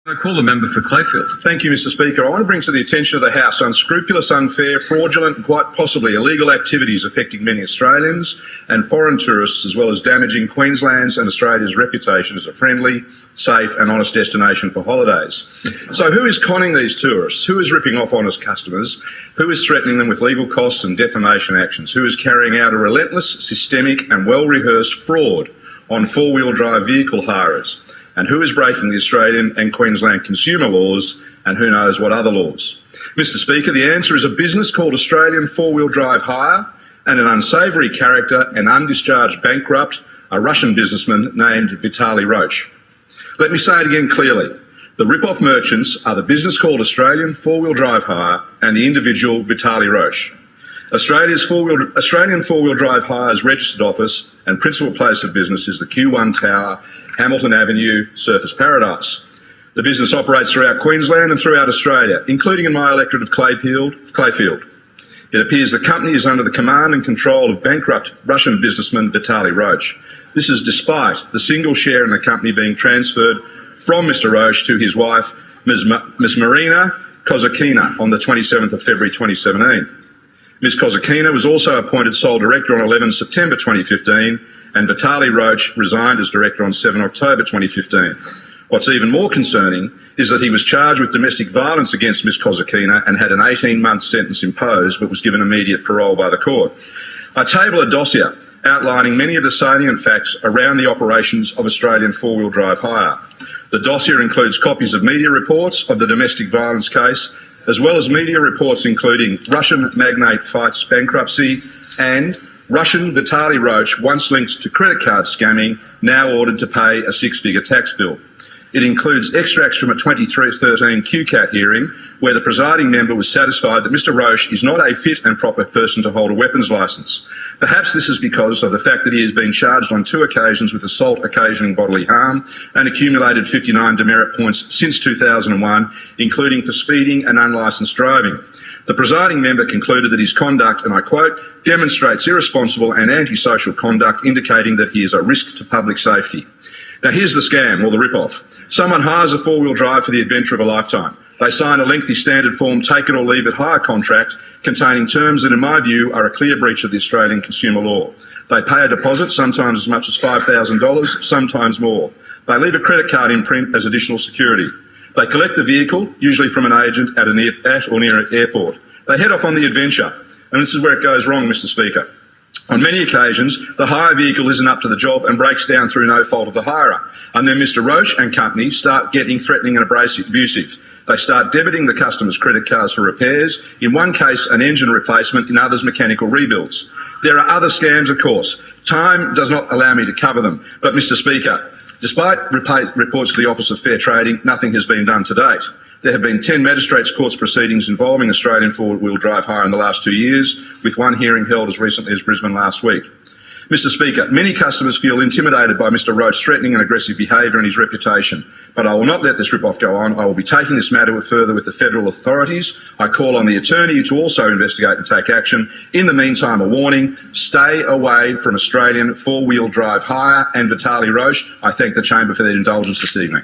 I call the member for Clayfield. Thank you, Mr Speaker. I want to bring to the attention of the House unscrupulous, unfair, fraudulent and quite possibly illegal activities affecting many Australians and foreign tourists, as well as damaging Queensland's and Australia's reputation as a friendly, safe and honest destination for holidays. So who is conning these tourists? Who is ripping off honest customers? Who is threatening them with legal costs and defamation actions? Who is carrying out a relentless, systemic and well-rehearsed fraud on four-wheel drive vehicle hirers? And who is breaking the Australian and Queensland consumer laws and who knows what other laws? Mr Speaker, the answer is a business called Australian Four-Wheel Drive Hire and an unsavoury character and undischarged bankrupt, a Russian businessman named Vitali Roesch. Let me say it again clearly. The rip-off merchants are the business called Australian Four-Wheel Drive Hire and the individual Vitali Roesch. Australian Four-Wheel Drive Hire's registered office and principal place of business is the Q1 Tower, Hamilton Avenue, Surfers Paradise. The business operates throughout Queensland and throughout Australia, including in my electorate of Clayfield. It appears the company is under the command and control of bankrupt Russian businessman Vitali Roesch. This is despite the single share in the company being transferred from Mr Roesch to his wife, Ms Marina Kozakina, on the 27th of February 2017. Ms Kozakina was also appointed sole director on 11 September 2015 and Vitali Roesch resigned as director on 7 October 2015. What's even more concerning is that he was charged with domestic violence against Ms Kozakina and had an 18-month sentence imposed but was given immediate parole by the court. I table a dossier outlining many of the salient facts around the operations of Australian Four-Wheel Drive Hire. The dossier includes copies of media reports of the domestic violence case, as well as media reports including Russian magnate fights bankruptcy and Russian Vitali Roesch, once linked to credit card scamming, now ordered to pay a six-figure tax bill. It includes extracts from a 2013 QCAT hearing where the presiding member was satisfied that Mr Roesch is not a fit and proper person to hold a weapons licence. Perhaps this is because of the fact that he has been charged on 2 occasions with assault occasioning bodily harm and accumulated 59 demerit points since 2001, including for speeding and unlicensed driving. The presiding member concluded that his conduct, and I quote, demonstrates irresponsible and antisocial conduct indicating that he is a risk to public safety. Now here's the scam, or the rip-off. Someone hires a four-wheel drive for the adventure of a lifetime. They sign a lengthy standard form take-it-or-leave-it hire contract containing terms that, in my view, are a clear breach of the Australian consumer law. They pay a deposit, sometimes as much as $5,000, sometimes more. They leave a credit card imprint as additional security. They collect the vehicle, usually from an agent at or near an airport. They head off on the adventure. And this is where it goes wrong, Mr Speaker. On many occasions, the hire vehicle isn't up to the job and breaks down through no fault of the hirer. And then Mr Roesch and company start getting threatening and abusive. They start debiting the customer's credit cards for repairs, in one case an engine replacement, in others mechanical rebuilds. There are other scams, of course. Time does not allow me to cover them. But Mr Speaker, despite reports to the Office of Fair Trading, nothing has been done to date. There have been 10 magistrates' courts proceedings involving Australian four-wheel drive hire in the last 2 years, with one hearing held as recently as Brisbane last week. Mr Speaker, many customers feel intimidated by Mr Roesch's threatening and aggressive behaviour and his reputation, but I will not let this rip-off go on. I will be taking this matter further with the federal authorities. I call on the attorney to also investigate and take action. In the meantime, a warning: stay away from Australian four-wheel drive hire and Vitali Roesch. I thank the Chamber for their indulgence this evening.